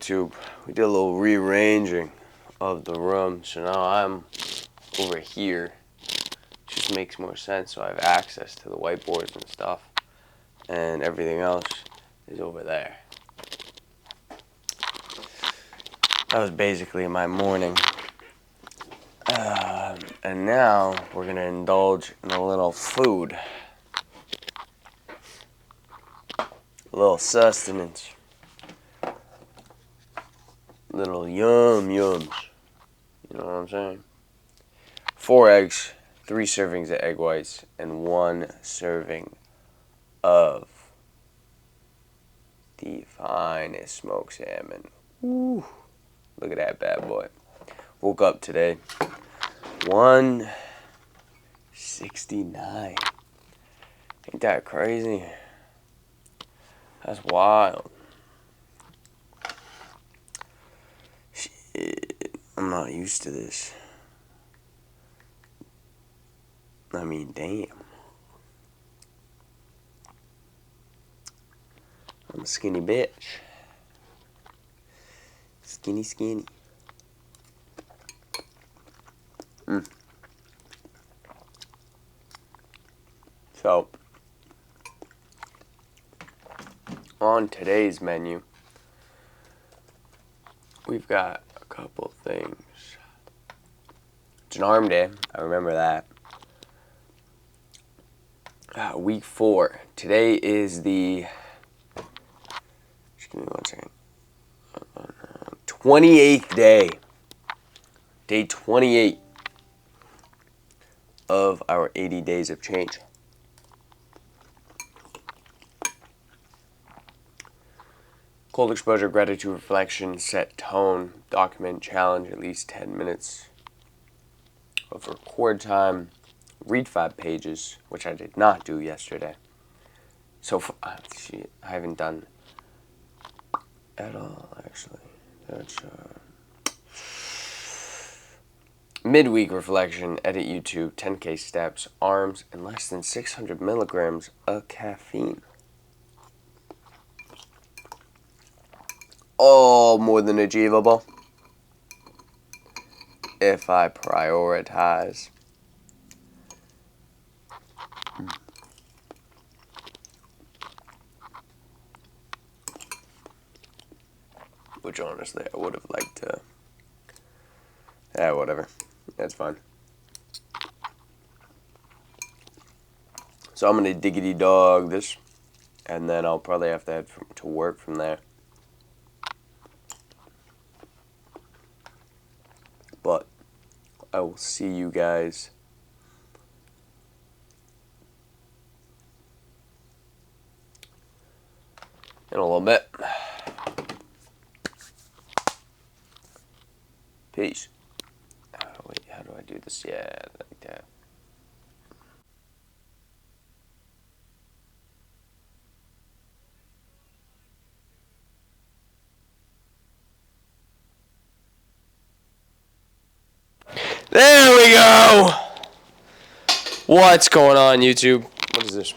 YouTube, we did a little rearranging of the room, so now I'm over here. Just makes more sense, so I have access to the whiteboards and stuff, and everything else is over there. That was basically my morning. And now we're going to indulge in a little food. A little sustenance. Little yums. You know what I'm saying? 4 eggs, 3 servings of egg whites, and 1 serving of the finest smoked salmon. Ooh, look at that bad boy. Woke up today. 169. Ain't that crazy? That's wild. Shit, I'm not used to this. I mean, damn. I'm a skinny bitch. Skinny. So, on today's menu, we've got a couple things. It's an arm day. I remember that. Week 4. Today is the... Just give me 1 second. 28th day. Day 28 of our 80 days of change. Cold exposure, gratitude, reflection, set tone, document, challenge, at least 10 minutes of record time, read 5 pages, which I did not do yesterday. So, I haven't done at all, actually. That's, midweek reflection, edit YouTube, 10K steps, arms, and less than 600 milligrams of caffeine. All more than achievable if I prioritize. Which honestly I would have liked to. Yeah, whatever. That's fine. So I'm gonna diggity dog this, and then I'll probably have to head to work from there. But I will see you guys in a little bit. Peace. Wait, how do I do this? Yeah, like that. There we go! What's going on, YouTube? What is this?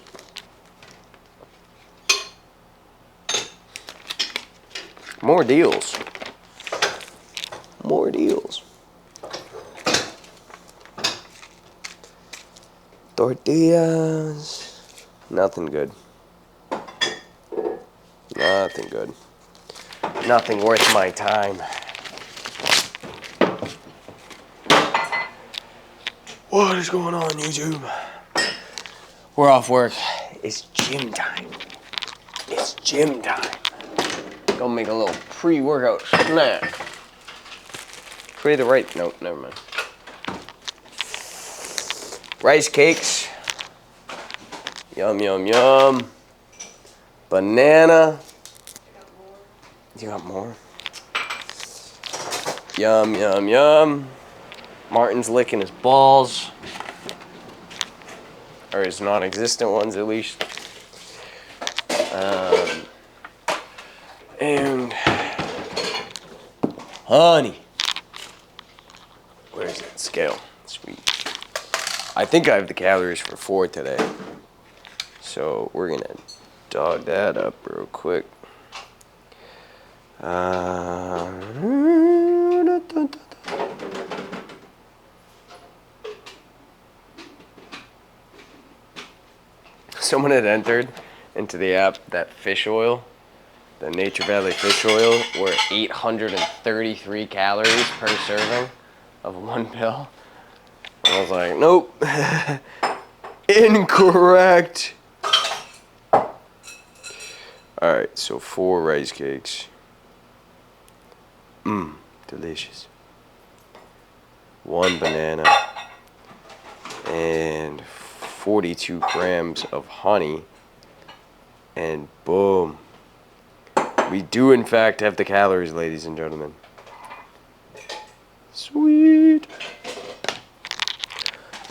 More deals. More deals. Tortillas. Nothing good. Nothing good. Nothing worth my time. What is going on, YouTube? We're off work. It's gym time. It's gym time. Gonna make a little pre-workout snack. Create a right. Nope, never mind. Rice cakes. Yum, yum, yum. Banana. You got more? Yum, yum, yum. Martin's licking his balls. Or his non-existent ones, at least. And honey. Where's that scale? Sweet. I think I have the calories for 4 today. So we're gonna dog that up real quick. Someone had entered into the app that fish oil, the Nature Valley fish oil, were 833 calories per serving of one pill. And I was like, nope, incorrect. Alright, so 4 rice cakes. Delicious. 1 banana. And 42 grams of honey. And boom. We do in fact have the calories, ladies and gentlemen. Sweet.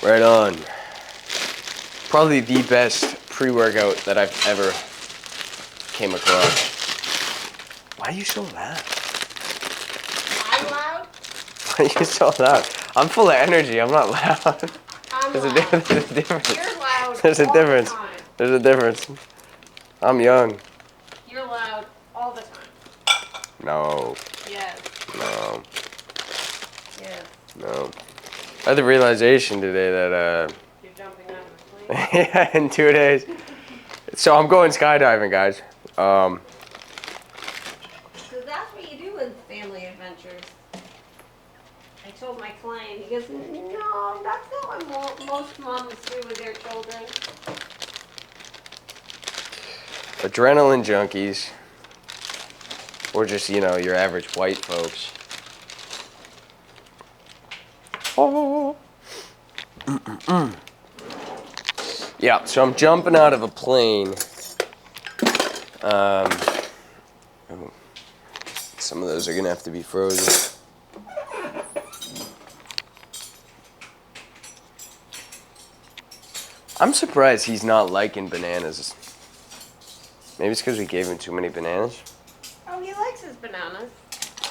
Right on. Probably the best pre-workout that I've ever came across. Why are you so loud? I'm loud? Why are you so loud? I'm full of energy. I'm not loud. I'm There's loud. a difference. You're loud. There's a all difference. The time. There's a difference. I'm young. You're loud all the time. No. Yes. No. Yes. No. I had the realization today that You're jumping out of a plane. yeah, in 2 days. So I'm going skydiving, guys. So that's what you do with family adventures. I told my client, he goes, no, that's not what most moms do with their children. Adrenaline junkies, or just, you know, your average white folks. Oh. Yeah, so I'm jumping out of a plane. Some of those are gonna have to be frozen. I'm surprised he's not liking bananas. Maybe it's because we gave him too many bananas. Oh, he likes his bananas.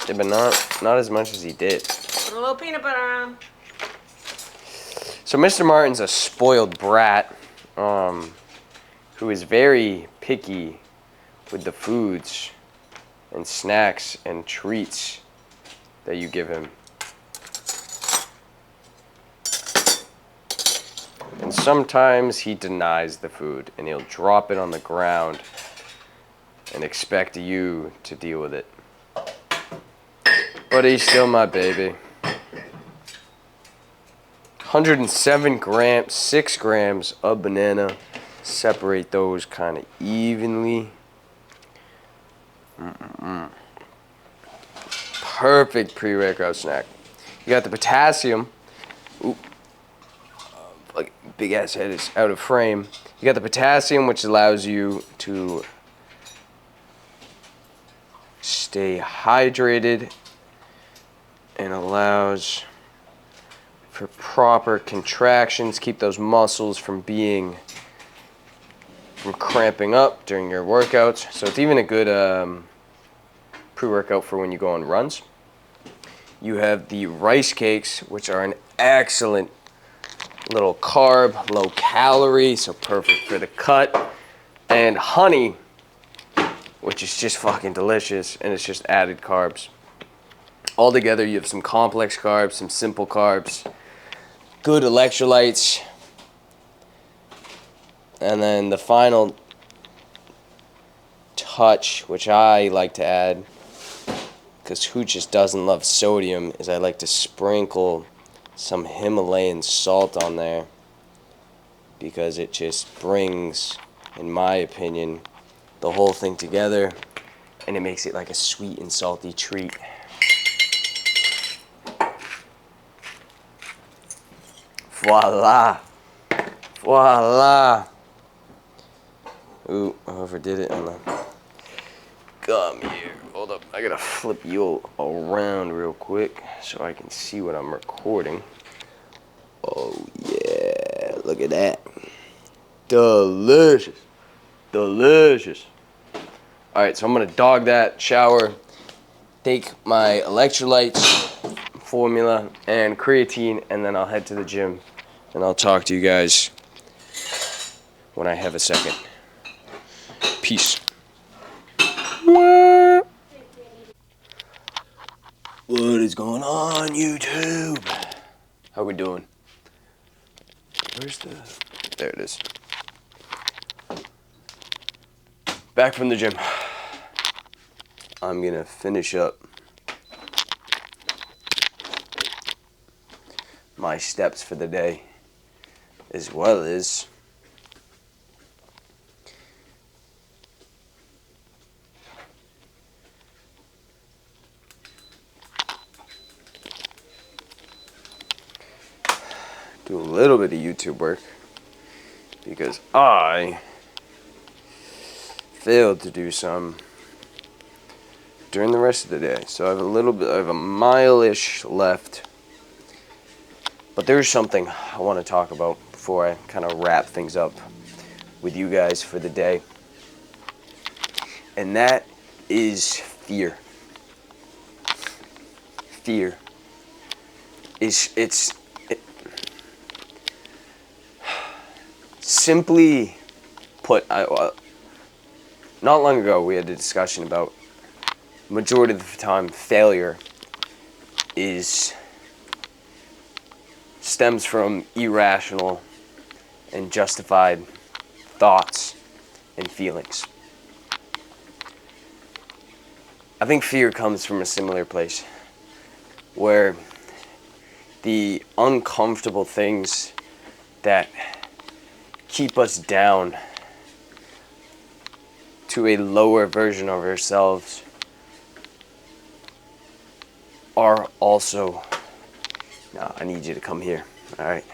Yeah, but not as much as he did. Put a little peanut butter on him. So Mr. Martin's a spoiled brat, who is very picky with the foods and snacks and treats that you give him. And sometimes he denies the food and he'll drop it on the ground and expect you to deal with it. But he's still my baby. 107 grams, 6 grams of banana. Separate those kind of evenly. Perfect pre-workout snack. You got the potassium. Ooh. Like big ass head is out of frame. You got the potassium, which allows you to stay hydrated and allows for proper contractions, keep those muscles from cramping up during your workouts. So it's even a good pre-workout for when you go on runs. You have the rice cakes, which are an excellent little carb, low calorie, so perfect for the cut. And honey, which is just fucking delicious, and it's just added carbs. All together, you have some complex carbs, some simple carbs, good electrolytes, and then the final touch, which I like to add, because who just doesn't love sodium, is I like to sprinkle some Himalayan salt on there, because it just brings, in my opinion, the whole thing together, and it makes it like a sweet and salty treat. Voila! Voila! Ooh, I overdid it on the gum here. Hold up, I gotta flip you around real quick so I can see what I'm recording. Oh yeah, look at that. Delicious. Delicious. Alright, so I'm gonna dog that, shower, take my electrolytes, formula, and creatine, and then I'll head to the gym. And I'll talk to you guys when I have a second. Peace. What is going on, YouTube? How we doing? Where's the... There it is. Back from the gym. I'm gonna finish up my steps for the day, as well as do a little bit of YouTube work, because I failed to do some during the rest of the day. So I have a mile-ish left. But there's something I want to talk about before I kind of wrap things up with you guys for the day. And that is fear. Fear. Simply put, not long ago we had a discussion about majority of the time failure stems from irrational and justified thoughts and feelings. I think fear comes from a similar place, where the uncomfortable things that keep us down to a lower version of ourselves are also... Now, I need you to come here, alright?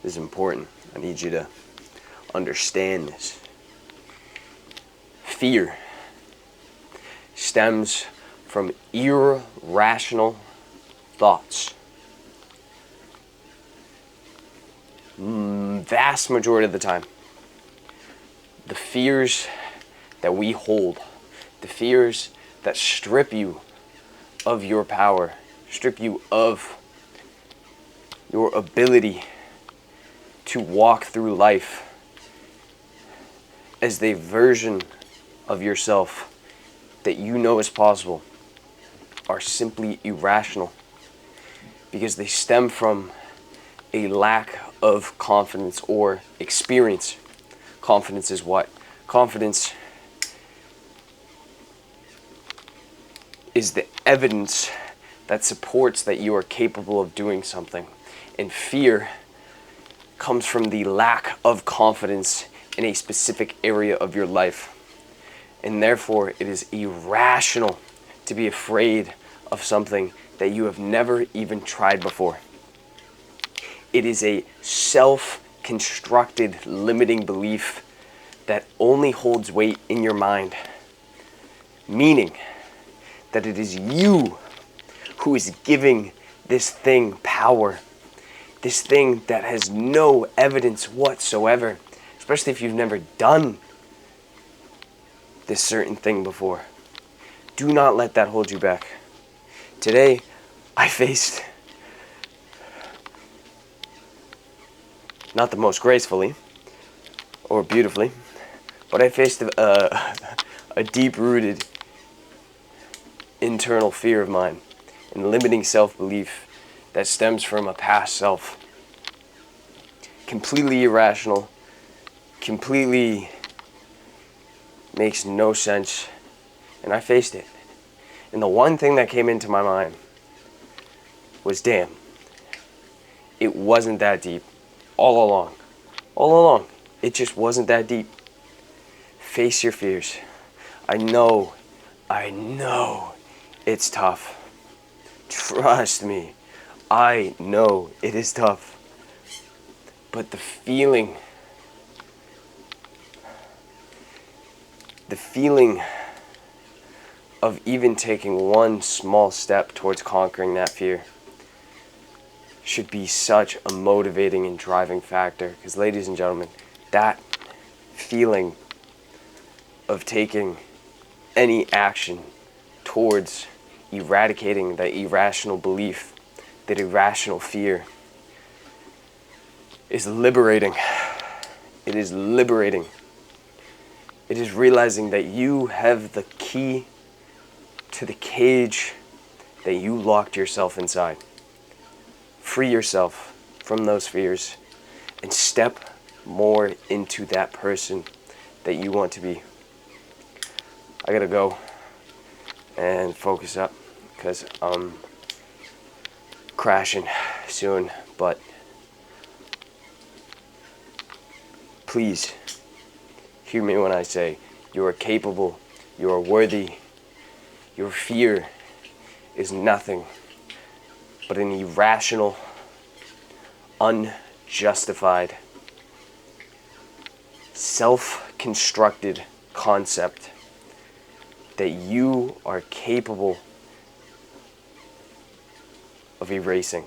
This is important. I need you to understand this. Fear stems from irrational thoughts. Vast majority of the time, the fears that we hold, the fears that strip you of your power, strip you of your ability to walk through life as the version of yourself that you know is possible, are simply irrational, because they stem from a lack of confidence or experience. Confidence is what? Confidence is the evidence that supports that you are capable of doing something. And fear comes from the lack of confidence in a specific area of your life. And therefore, it is irrational to be afraid of something that you have never even tried before. It is a self-constructed limiting belief that only holds weight in your mind, meaning that it is you who is giving this thing power, this thing that has no evidence whatsoever, especially if you've never done this certain thing before. Do not let that hold you back. Today, I faced, not the most gracefully or beautifully, but I faced a deep-rooted internal fear of mine and limiting self-belief that stems from a past self. Completely irrational, completely makes no sense, and I faced it. And the one thing that came into my mind was, damn, it wasn't that deep all along. All along, it just wasn't that deep. Face your fears. I know it's tough. Trust me, I know it is tough. But the feeling of even taking one small step towards conquering that fear should be such a motivating and driving factor. Because, ladies and gentlemen, that feeling of taking any action towards eradicating that irrational belief, that irrational fear, is liberating. It is liberating. It is realizing that you have the key to the cage that you locked yourself inside. Free yourself from those fears and step more into that person that you want to be. I gotta go and focus up because I'm crashing soon, but please hear me when I say you are capable, you are worthy. Your fear is nothing but an irrational, unjustified, self-constructed concept that you are capable of erasing.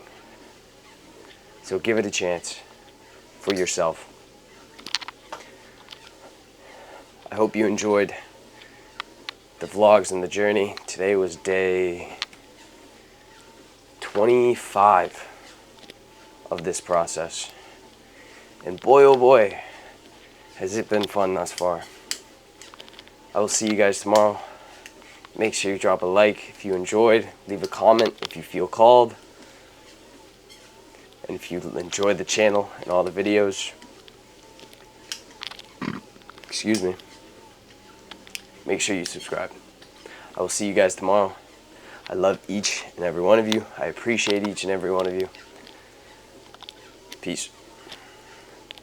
So give it a chance for yourself. I hope you enjoyed the vlogs and the journey. Today was day 25 of this process. And boy, oh boy, has it been fun thus far. I will see you guys tomorrow. Make sure you drop a like if you enjoyed. Leave a comment if you feel called. And if you enjoyed the channel and all the videos, excuse me, make sure you subscribe. I will see you guys tomorrow. I love each and every one of you. I appreciate each and every one of you. Peace.